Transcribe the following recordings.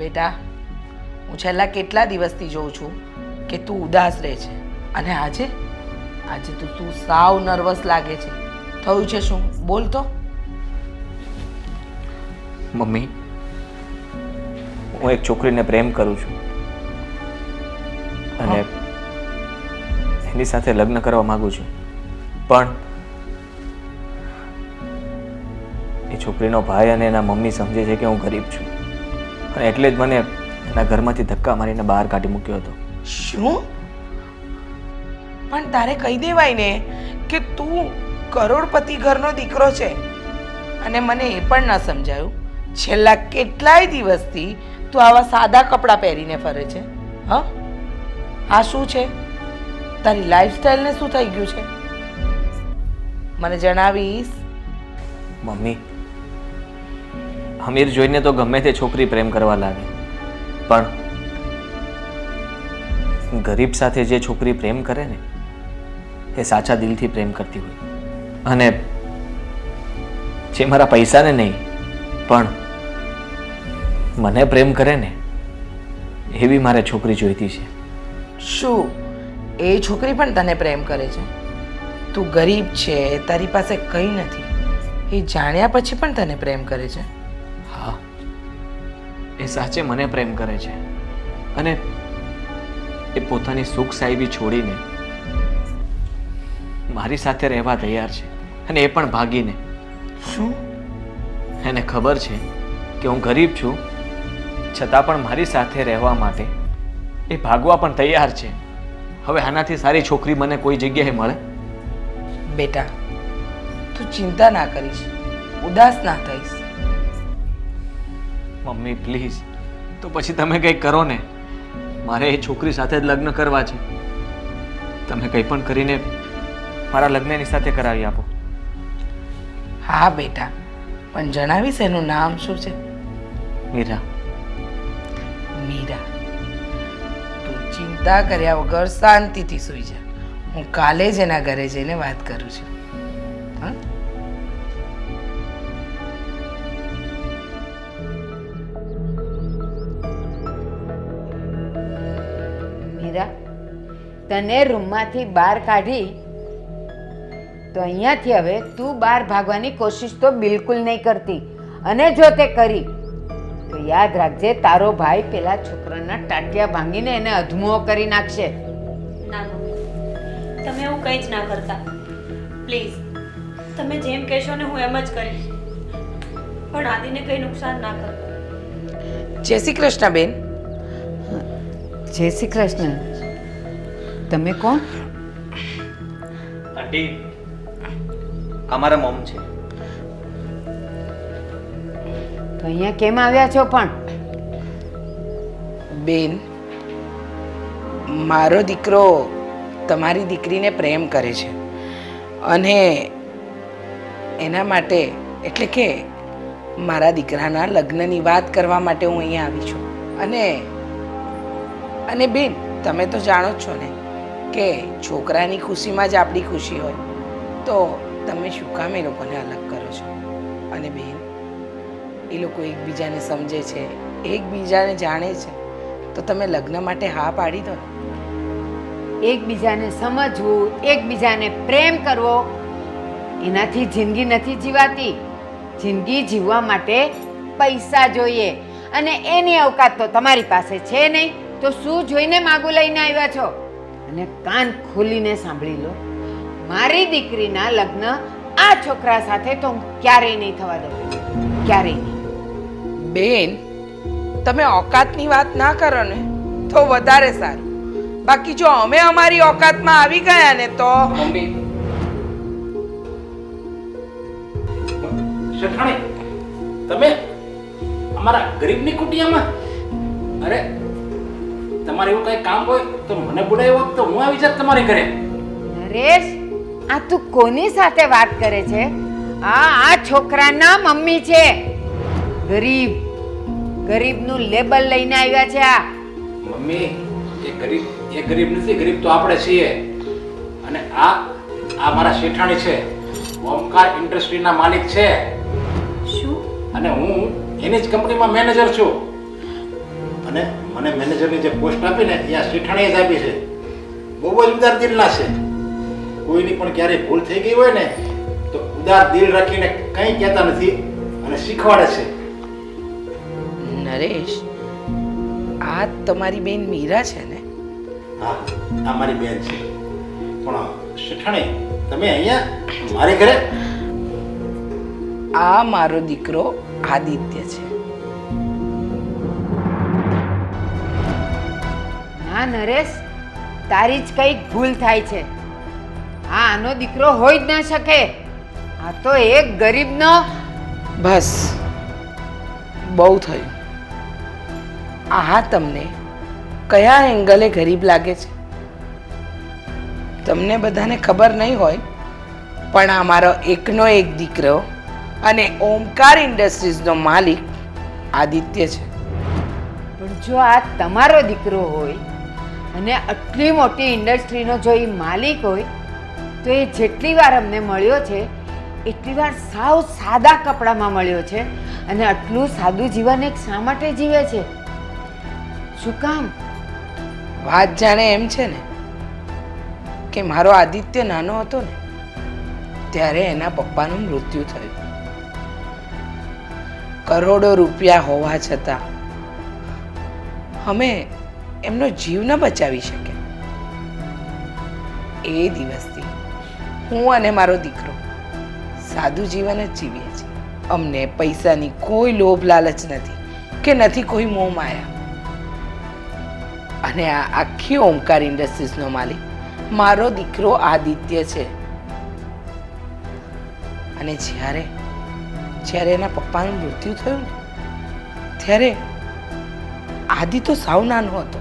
બેટા, હું છેલ્લા કેટલા દિવસથી જોઉં છું કે તું ઉદાસ રહે છે અને આજે તો તું સાવ નર્વસ લાગે છે. થયું છે શું? બોલ તો. મમ્મી, હું એક છોકરીને પ્રેમ કરું છું અને એની સાથે લગ્ન કરવા માંગુ છું, પણ એ છોકરીનો ભાઈ અને એના મમ્મી સમજે છે કે હું ગરીબ છું અને એટલે જ મને એના ઘરમાંથી ધક્કા મારીને બહાર કાઢી મૂક્યો હતો. શું? પણ તારે કહી દેવાય ને કે તું કરોડપતિ ઘરનો દીકરો છે. અને મને એ પણ ન સમજાયું, છેલ્લા કેટલાય દિવસથી તું આવા સાદા કપડાં પહેરીને ફરે છે. હા, આ શું છે? તારી લાઈફસ્ટાઈલને શું થઈ ગયું છે? મને જણાવીશ? મમ્મી, અમીર જોઈને તો ગમે તે છોકરી પ્રેમ કરવા લાગે, પણ ગરીબ સાથે જે છોકરી પ્રેમ કરે ને એ સાચા દિલથી પ્રેમ કરતી હોય. અને જે મારા પૈસાને નહીં પણ મને પ્રેમ કરે ને એવી મારે છોકરી જોઈતી છે. શું એ છોકરી પણ તને પ્રેમ કરે છે? તું ગરીબ છે, તારી પાસે કંઈ નથી, એ જાણ્યા પછી પણ તને પ્રેમ કરે છે? હા, એ સાચે મને પ્રેમ કરે છે અને એ પોતાની સુખ સાહેબી છોડીને મારી સાથે રહેવા તૈયાર છે, અને એ પણ ભાગીને. શું? એને ખબર છે કે હું ગરીબ છું, છતાં પણ મારી સાથે રહેવા માટે એ ભાગવા પણ તૈયાર છે. હવે આનાથી સારી છોકરી મને કોઈ જગ્યાએ મળે? બેટા, તું ચિંતા ના કરીશ, ઉદાસ ના થઈશ. મમ્મી પ્લીઝ, તો પછી તમે કંઈક કરો ને. મારે એ છોકરી સાથે જ લગ્ન કરવા છે. તમે કંઈ પણ કરીને મારા લગ્ન એની સાથે કરાવી આપો. હા બેટા, પણ જણાવીશ એનું નામ શું છે? મીરા. મીરા. તું ચિંતા કર્યા વગર શાંતિથી સૂઈ જા. હું કાલે જ એના ઘરે જઈને વાત કરું છું. હા. મીરા, તને રૂમમાંથી બહાર કાઢી તો અહીંયાથી હવે તું બહાર ભાગવાની કોશિશ તો બિલકુલ નહીં કરતી, અને જો તે કરી તો યાદ રાખજે, તારો ભાઈ પેલા છોકરાના ટાટિયા ભાંગીને એને અધમુઓ કરી નાખશે. ના મમ્મી, તમે એવું કંઈ જ ના કરતા. પ્લીઝ, તમે જેમ કહેશો ને હું એમ જ કરીશ, પણ આદિને કંઈ નુકસાન ના કરો. જય શ્રી કૃષ્ણ બેન. જય શ્રી કૃષ્ણ. તમે કોણ? આંટી, અમારા મોમ છે. તો અહીંયા કેમ આવ્યા છો? પણ બેન, મારો દીકરો તમારી દીકરીને પ્રેમ કરે છે અને એના માટે, એટલે કે મારા દીકરાના લગ્નની વાત કરવા માટે હું અહીંયા આવી છું. અને બેન, તમે તો જાણો જ છો ને કે છોકરાની ખુશીમાં જ આપણી ખુશી હોય, તો તમે શું કામ એ લોકોને અલગ કરો છો? અને બેન, એ લોકો એકબીજાને સમજે છે, એકબીજાને જાણે છે, તો તમે લગ્ન માટે હા પાડી દો. એકબીજાને સમજવું, એકબીજાને પ્રેમ કરવો, એનાથી જિંદગી નથી જીવાતી. જિંદગી જીવવા માટે પૈસા જોઈએ, અને એની અવકાત તો તમારી પાસે છે નહીં, તો શું જોઈને માગું લઈને આવ્યા છો? અને કાન ખોલીને સાંભળી લો, મારી દીકરીના લગ્ન આ છોકરા સાથે તો હું ક્યારેય નહીં થવા દઉં, ક્યારેય નહીં. બેન, તમે ઓકાતની વાત ના કરો ને તો વધારે સારું. બાકી જો અમે અમારી ઓકાતમાં આવી ગયા ને તો... મમ્મી, શેઠાણી, તમે અમારા ગરીબની કુટિયામાં? અરે, તમારે એવું કઈ કામ હોય તો મને બોલાવ્યો તો હું આવી જાત તમારી ઘરે. નરેશ, આ તું કોની સાથે વાત કરે છે? આ છોકરાના મમ્મી છે. ગરીબનું લેબલ લઈને આવ્યા છે આ. મમ્મી, એ ગરીબ નથી, ગરીબ તો આપણે છીએ. અને આ મારા શેઠાણી છે, ઓમકાર ઇન્ડસ્ટ્રીના માલિક છે. શું? અને હું એની જ કંપનીમાં મેનેજર છું. અને મને મેનેજરની જે પોસ્ટ આપીને એ આ શેઠાણીએ જ આપી છે. બહુ જ ઉદાર દિલના છે. કોઈની પણ ક્યારેય ભૂલ થઈ ગઈ હોય ને તો ઉદાર દિલ રાખીને કંઈ કહેતા નથી અને શીખવાડે છે. નરેશ, આ તમારી બેન મીરા છે ને? હા, આ મારી બેન છે. પણ શેઠાણી, તમે અહીંયા મારી ઘરે? આ મારો દીકરો આદિત્ય છે. ના નરેશ, તારી જ કંઈક ભૂલ થાય છે. આ આનો દીકરો હોઈ જ ના શકે. આ તો એક ગરીબનો. બસ, બહુ થયું. આ તમને કયા એંગલે ગરીબ લાગે છે તમને બધાને ખબર નહીં હોય, પણ આ મારો એકનો એક દીકરો અને ઓમકાર ઇન્ડસ્ટ્રીઝનો માલિક આદિત્ય છે. પણ જો આ તમારો દીકરો હોય અને આટલી મોટી ઇન્ડસ્ટ્રીનો જો એ માલિક હોય તો એ જેટલી વાર અમને મળ્યો છે એટલી વાર સાવ સાદા કપડામાં મળ્યો છે. અને આટલું સાદું જીવન એક શા માટે જીવે છે? શું કામ? વાત જાણે એમ છે ને કે મારો આદિત્ય નાનો હતો ને ત્યારે એના પપ્પાનું મૃત્યુ થયું. કરોડો રૂપિયા હોવા છતાં અમે એમનો જીવ ન બચાવી શકે. એ દિવસથી હું અને મારો દીકરો સાદું જીવન જ જીવીએ છીએ. અમને પૈસાની કોઈ લોભ લાલચ નથી કે નથી કોઈ મોહ માયા. અને આ આખી ઓમકાર ઇન્ડસ્ટ્રીઝનો માલિક મારો દીકરો આદિત્ય છે. અને જ્યારે એના પપ્પાનું મૃત્યુ થયું ને ત્યારે આદિ તો સાવ નાનો હતો.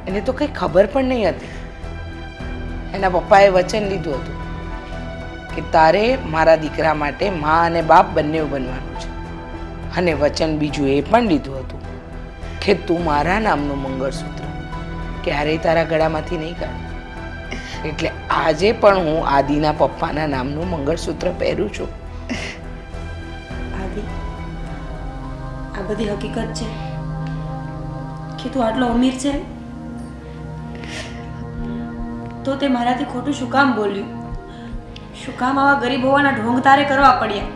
એને તો કંઈ ખબર પણ નહીં હતી. એના પપ્પાએ વચન લીધું હતું કે તારે મારા દીકરા માટે મા અને બાપ બંને બનવાનું છે. અને વચન બીજું એ પણ લીધું હતું કે તું મારા નામનું મંગળસૂત્ર ક્યારેય તારા ગળામાંથી નહીં કાઢે. એટલે આજે પણ હું આદિના પપ્પાના નામનું મંગળસૂત્ર પહેરું છું. આદિ, આ બધી હકીકત છે કે તું આટલો અમીર છે તો તે મારાથી ખોટું શું કામ બોલ્યું? શું કામ આવા ગરીબ હોવાના ઢોંગ તારે કરવા પડ્યા?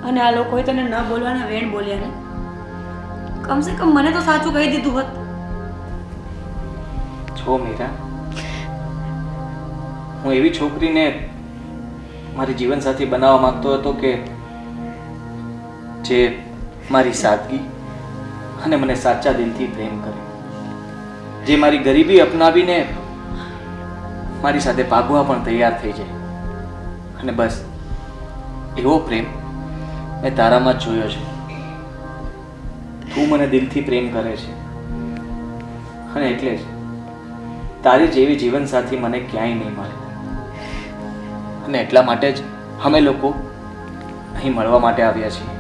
અને આ લોકોએ તને ન બોલવાના વેણ બોલ્યા ને? કમસે કમ મને તો સાચું કહી દીધું હોત. છો મીરા, હું એવી છોકરીને મારી જીવનસાથી બનાવવા માંગતો હતો કે જે મારી સાદગી અને મને સાચા દિલથી પ્રેમ કરે, જે મારી ગરીબી અપનાવીને મારી સાથે ભાગવા પણ તૈયાર થઈ જાય. અને બસ એવો પ્રેમ મેં તારામાં જ જોયો છે. તું મને દિલથી પ્રેમ કરે છે અને એટલે જ તારી જેવી જીવનસાથી મને ક્યાંય નહીં મળે. અને એટલા માટે જ અમે લોકો અહીં મળવા માટે આવ્યા છીએ.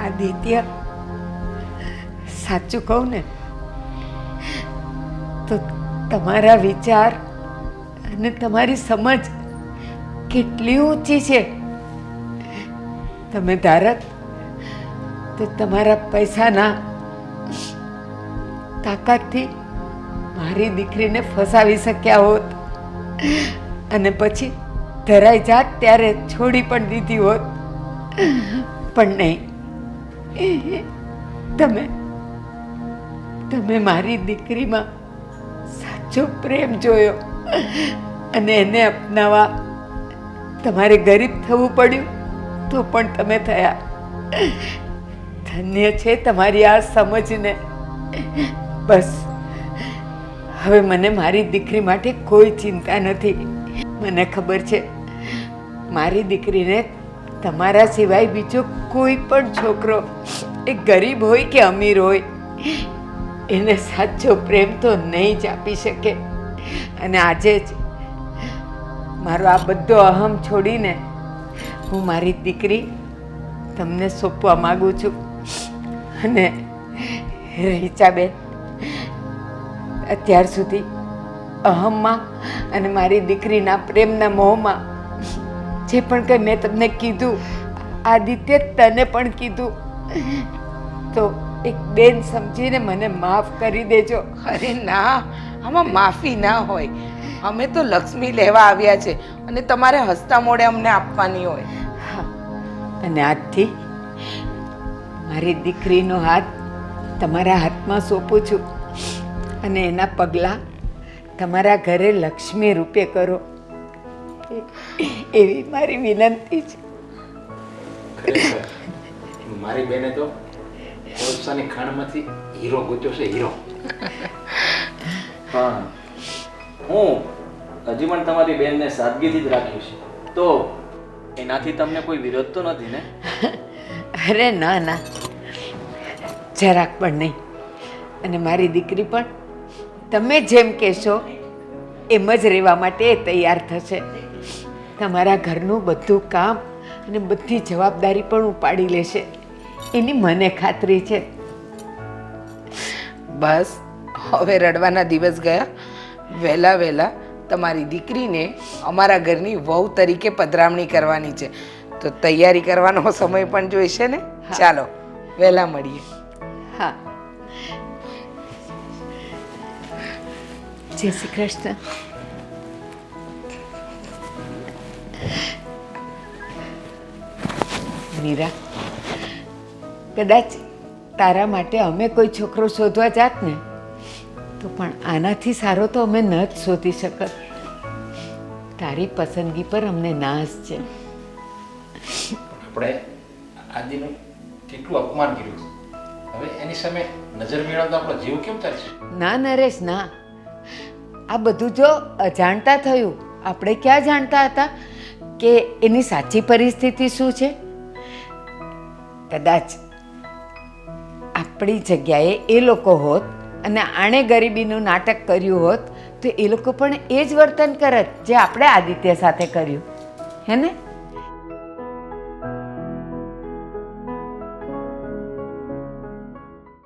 આદિત્ય, સાચું કહું ને તો તમારા વિચાર અને તમારી સમજ કેટલી ઊંચી છે. તમે ધારત તો તમારા પૈસાના તાકાતથી મારી દીકરીને ફસાવી શક્યા હોત અને પછી ધરાઈ જાત ત્યારે છોડી પણ દીધી હોત. પણ નહીં, તમે મારી દીકરીમાં સાચો પ્રેમ જોયો અને એને અપનાવવા તમારે ગરીબ થવું પડ્યું તો પણ તમે થયા. ધન્ય છે તમારી આ સમજને. બસ હવે મને મારી દીકરી માટે કોઈ ચિંતા નથી. મને ખબર છે મારી દીકરીને તમારા સિવાય બીજો કોઈ પણ છોકરો, એ ગરીબ હોય કે અમીર હોય, એને સાચો પ્રેમ તો નહીં જ આપી શકે. અને આજે જ મારો આ બધો અહમ છોડીને હું મારી દીકરી તમને સોંપવા માગું છું. અને રીચાબેન, અત્યાર સુધી અહમમાં અને મારી દીકરીના પ્રેમના મોહમાં જે પણ કંઈ મેં તમને કીધું, આદિત્ય તને પણ કીધું, તો એક બેન સમજીને મને માફ કરી દેજો. અરે ના, આમાં માફી ના હોય. અમે તો લક્ષ્મી લેવા આવ્યા છે અને તમારે હસતા મોઢે અમને આપવાની હોય. હા, અને આજથી મારી દીકરીનો હાથ તમારા હાથમાં સોંપું છું અને એના પગલાં તમારા ઘરે લક્ષ્મી રૂપે કરો એવી મારી વિનંતી છે. ખરેખર મારી બેને તો કોલસાની ખાણમાંથી હીરો ગોત્યો છે, હીરો. હા, હું હજી પણ તમારી બેનને સાદગીથી જ રાખ્યું છે, તો એનાથી તમને કોઈ વિરોધ તો નથી ને? અરે ના ના, જરાક પણ નહીં. અને મારી દીકરી પણ તમે જેમ કહેશો એમ જ રહેવા માટે એ તૈયાર થશે. તમારા ઘરનું બધું કામ અને બધી જવાબદારી પણ ઉપાડી લેશે એની મને ખાતરી છે. બસ હવે રડવાના દિવસ ગયા. વહેલા વહેલા તમારી દીકરીને અમારા ઘરની વહુ તરીકે પધરામણી કરવાની છે, તો તૈયારી કરવાનો સમય પણ જોઈશે ને. ચાલો વહેલા મળીએ. હા, જય શ્રી કૃષ્ણ. મીરા, કદાચ તારા માટે અમે કોઈ છોકરો શોધવા જાત ને તો પણ આનાથી સારો તો અમે ન જ શોધી શકત. તારી પસંદગી પર અમને નાશ છે. આપણે આદિનું કેટલું અપમાન કર્યું, હવે એની સામે નજર મેળવતો આપણો જીવ કેમ ચાલશે? ના નરેશ ના, આ બધું જો અજાણતા થયું. આપણે ક્યાં જાણતા હતા કે એની સાચી પરિસ્થિતિ શું છે? કદાચ આપણી જગ્યાએ એ લોકો હોત અને આણે ગરીબીનું નાટક કર્યું હોત તો એ લોકો પણ એ જ વર્તન કરત જે આપણે આદિત્ય સાથે કર્યું, હે ને?